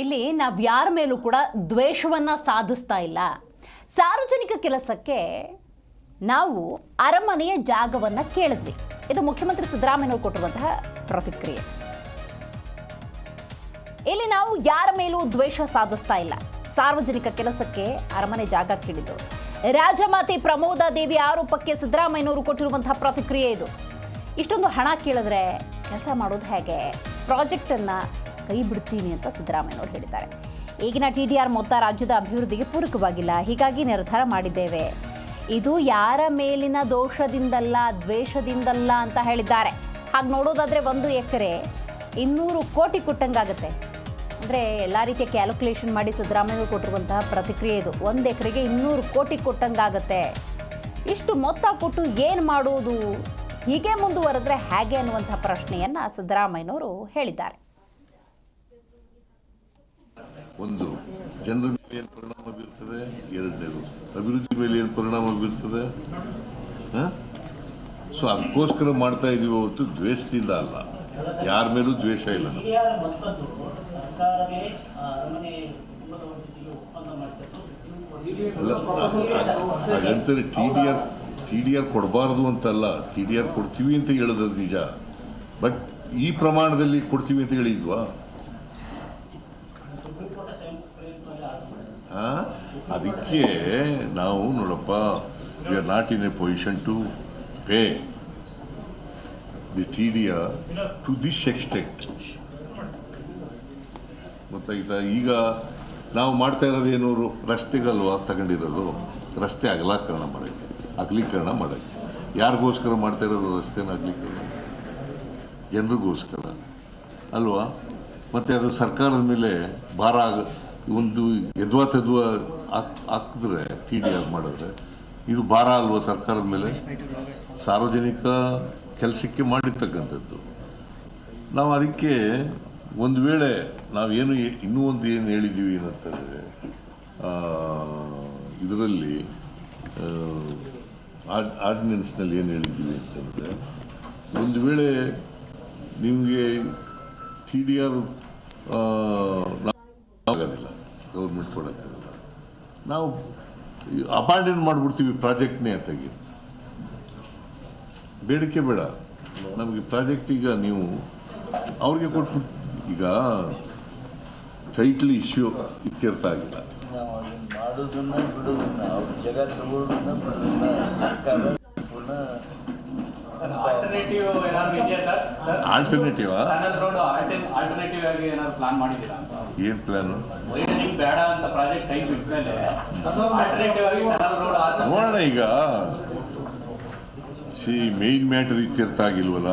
ಇಲ್ಲಿ ನಾವು ಯಾರ ಮೇಲೂ ಕೂಡ ದ್ವೇಷವನ್ನು ಸಾಧಿಸ್ತಾ ಇಲ್ಲ. ಸಾರ್ವಜನಿಕ ಕೆಲಸಕ್ಕೆ ನಾವು ಅರಮನೆಯ ಜಾಗವನ್ನು ಕೇಳಿದ್ವಿ. ಇದು ಮುಖ್ಯಮಂತ್ರಿ ಸಿದ್ದರಾಮಯ್ಯನವರು ಕೊಟ್ಟಿರುವಂತಹ ಪ್ರತಿಕ್ರಿಯೆ. ಇಲ್ಲಿ ನಾವು ಯಾರ ಮೇಲೂ ದ್ವೇಷ ಸಾಧಿಸ್ತಾ ಇಲ್ಲ. ಸಾರ್ವಜನಿಕ ಕೆಲಸಕ್ಕೆ ಅರಮನೆ ಜಾಗ ಕೇಳಿದ್ದು. ರಾಜಮಾತೆ ಪ್ರಮೋದಾ ದೇವಿ ಆರೋಪಕ್ಕೆ ಸಿದ್ದರಾಮಯ್ಯನವರು ಕೊಟ್ಟಿರುವಂತಹ ಪ್ರತಿಕ್ರಿಯೆ ಇದು. ಇಷ್ಟೊಂದು ಹಣ ಕೇಳಿದ್ರೆ ಕೆಲಸ ಮಾಡೋದು ಹೇಗೆ? ಪ್ರಾಜೆಕ್ಟನ್ನು ಕೈ ಬಿಡ್ತೀನಿ ಅಂತ ಸಿದ್ದರಾಮಯ್ಯನವರು ಹೇಳಿದ್ದಾರೆ. ಈಗಿನ TDR ಮೊತ್ತ ರಾಜ್ಯದ ಅಭಿವೃದ್ಧಿಗೆ ಪೂರಕವಾಗಿಲ್ಲ, ಹೀಗಾಗಿ ನಿರ್ಧಾರ ಮಾಡಿದ್ದೇವೆ. ಇದು ಯಾರ ಮೇಲಿನ ದೋಷದಿಂದಲ್ಲ, ದ್ವೇಷದಿಂದಲ್ಲ ಅಂತ ಹೇಳಿದ್ದಾರೆ. ಹಾಗೆ ನೋಡೋದಾದರೆ 1 ಎಕರೆ 200 ಕೋಟಿ ಕೊಟ್ಟಂಗಾಗುತ್ತೆ. ಅಂದರೆ ಎಲ್ಲ ರೀತಿಯ ಕ್ಯಾಲ್ಕುಲೇಷನ್ ಮಾಡಿ ಸಿದ್ದರಾಮಯ್ಯನವರು ಕೊಟ್ಟಿರುವಂತಹ ಪ್ರತಿಕ್ರಿಯೆ ಇದು. 1 ಎಕರೆಗೆ 200 ಕೋಟಿ ಕೊಟ್ಟಂಗಾಗುತ್ತೆ. ಇಷ್ಟು ಮೊತ್ತ ಕೊಟ್ಟು ಏನು ಮಾಡೋದು? ಹೀಗೆ ಮುಂದುವರೆದ್ರೆ ಹೇಗೆ ಅನ್ನುವಂಥ ಪ್ರಶ್ನೆಯನ್ನು ಸಿದ್ದರಾಮಯ್ಯನವರು ಹೇಳಿದ್ದಾರೆ. ಒಂದು, ಜನರ ಮೇಲೆ ಏನು ಪರಿಣಾಮ ಬೀರ್ತದೆ, ಎರಡನೇದು ಅಭಿವೃದ್ಧಿ ಮೇಲೆ ಏನು ಪರಿಣಾಮ ಬೀರ್ತದೆ. ಸೊ ಅದಕ್ಕೋಸ್ಕರ ಮಾಡ್ತಾ ಇದೀವಿ ಹೊರತು ದ್ವೇಷದಿಂದ ಅಲ್ಲ. ಯಾರ ಮೇಲೂ ದ್ವೇಷ ಇಲ್ಲ. ಹಾಗಂತಾರೆ TDR ಕೊಡಬಾರ್ದು ಅಂತಲ್ಲ, TDR ಕೊಡ್ತೀವಿ ಅಂತ ಹೇಳೋದು ನಿಜ. ಬಟ್ ಈ ಪ್ರಮಾಣದಲ್ಲಿ ಕೊಡ್ತೀವಿ ಅಂತ ಹೇಳಿದ್ವಾ? ಅದಕ್ಕೆ ನಾವು ನೋಡಪ್ಪ, we are not in a position to pay the TDR to this extent. ಗೊತ್ತಾಯ್ತಾ? ಈಗ ನಾವು ಮಾಡ್ತಾ ಇರೋದೇನು, ರಸ್ತೆಗಲ್ವಾ ತಗೊಂಡಿರೋದು, ರಸ್ತೆ ಅಗಲೀಕರಣ ಮಾಡೋಕ್ಕೆ. ಯಾರಿಗೋಸ್ಕರ ಮಾಡ್ತಾ ಇರೋದು ರಸ್ತೆನ ಅಗಲೀಕರಣ? ಜನರಿಗೋಸ್ಕರ ಅಲ್ವಾ? ಮತ್ತು ಅದು ಸರ್ಕಾರದ ಮೇಲೆ ಭಾರ ಒಂದು ಎದ್ವಾ ಹಾಕಿದ್ರೆ TDR ಮಾಡಿದ್ರೆ ಇದು ಭಾರ ಅಲ್ವಾ ಸರ್ಕಾರದ ಮೇಲೆ? ಸಾರ್ವಜನಿಕ ಕೆಲಸಕ್ಕೆ ಮಾಡಿರ್ತಕ್ಕಂಥದ್ದು. ನಾವು ಅದಕ್ಕೆ ಒಂದು ವೇಳೆ ನಾವೇನು ಇನ್ನೂ ಒಂದು ಏನು ಹೇಳಿದ್ದೀವಿ ಏನಂತಂದರೆ, ಇದರಲ್ಲಿ ಆರ್ಡಿನೆನ್ಸ್ನಲ್ಲಿ ಏನು ಹೇಳಿದ್ದೀವಿ ಅಂತಂದರೆ, ಒಂದು ವೇಳೆ ನಿಮಗೆ TDR ಆಗೋದಿಲ್ಲ, ಗೌರ್ಮೆಂಟ್ ಕೊಡೋಕ್ಕಾಗಲ್ಲ, ನಾವು ಅಬಾಂಡನ್ ಮಾಡಿಬಿಡ್ತೀವಿ ಪ್ರಾಜೆಕ್ಟ್ನೇ ಅಂತಾಗಿ. ಬೇಡಿಕೆ ಬೇಡ ನಮಗೆ ಪ್ರಾಜೆಕ್ಟ್. ಈಗ ನೀವು ಅವ್ರಿಗೆ ಕೊಟ್ಬಿಟ್ಟು, ಈಗ ಟೈಟ್ಲ್ ಇಶ್ಯೂ ಇತ್ಯರ್ಥ ಆಗಿಲ್ಲ. ಆಲ್ಟರ್ನೇಟಿವ್ ಏನ್ ಪ್ಲಾನ್ ನೋಡೋಣ. ಈಗ ಮೇನ್ ಮ್ಯಾಟರ್ ಇತ್ಯರ್ಥ ಆಗಿಲ್ವಲ್ಲ?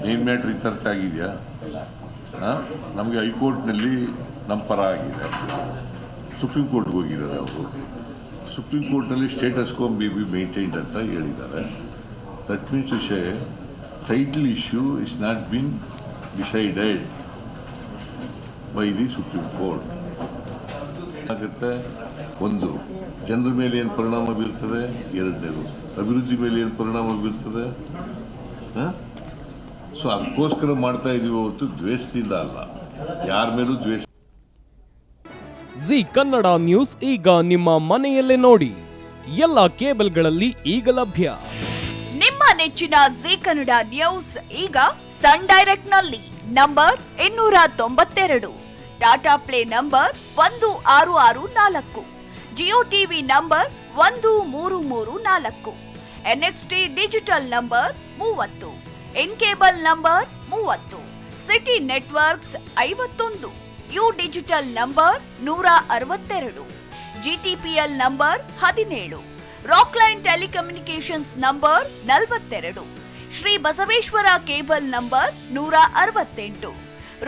ಮೇನ್ ಮ್ಯಾಟರ್ ಇತ್ಯರ್ಥ ಆಗಿದೆಯಾ? ನಮಗೆ ಹೈಕೋರ್ಟ್ನಲ್ಲಿ ನಮ್ಮ ಪರ ಆಗಿದೆ, ಸುಪ್ರೀಂ ಕೋರ್ಟ್ಗೆ ಹೋಗಿದ್ದಾರೆ ಅವರು. ಸುಪ್ರೀಂ ಕೋರ್ಟ್ನಲ್ಲಿ ಸ್ಟೇಟಸ್ ಕೋ ಬಿ ಮೇಂಟೈನ್ಡ್ ಅಂತ ಹೇಳಿದ್ದಾರೆ. That means to say title issue is not been decided by the Supreme Court. ಏನಾಗುತ್ತೆ, ಒಂದು, ಜನರ ಮೇಲೆ ಏನು ಪರಿಣಾಮ ಬೀರ್ತದೆ, ಎರಡನೇದು ಅಭಿವೃದ್ಧಿ ಮೇಲೆ ಏನು ಪರಿಣಾಮ ಬೀರ್ತದೆ. ಸೊ ಅದಕ್ಕೋಸ್ಕರ ಮಾಡ್ತಾ ಇದೀವಿ ಹೊರತು ದ್ವೇಷದಿಂದ ಅಲ್ಲ. ಯಾರ ಮೇಲೂ ದ್ವೇಷ. ಜಿ ಕನ್ನಡ ನ್ಯೂಸ್ ಈಗ ನಿಮ್ಮ ಮನೆಯಲ್ಲೇ ನೋಡಿ. ಎಲ್ಲ ಕೇಬಲ್ಗಳಲ್ಲಿ ಈಗ ಲಭ್ಯ. ನಿಮ್ಮ ನೆಚ್ಚಿನ ಜಿ ಕನ್ನಡ ನ್ಯೂಸ್ ಈಗ ಸನ್ ಡೈರೆಕ್ಟ್ ನಲ್ಲಿ number 292, Tata play number 1664, Jio TV number 1334, NXT digital number 30, in cable number 30, city networks 51, U digital number 162, GTPL number 17, Rockline telecommunications number 42, Shri Basaveshwara cable number 168,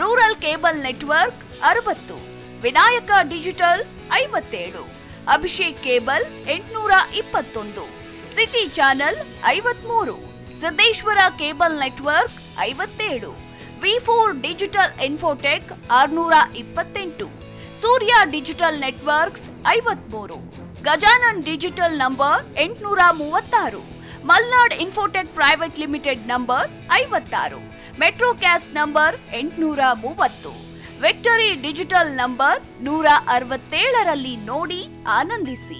rural cable network 60, Vinayaka digital 57, Abhishek cable 821, city channel 53, Siddeshwara cable network 57, V4 digital Infotech 628, Surya digital networks 53, Gajanan digital number 836, Malnad Infotech Private Limited number 56, Metrocast number 830, Victory Digital number 167ರಲ್ಲಿ ನೋಡಿ ಆನಂದಿಸಿ.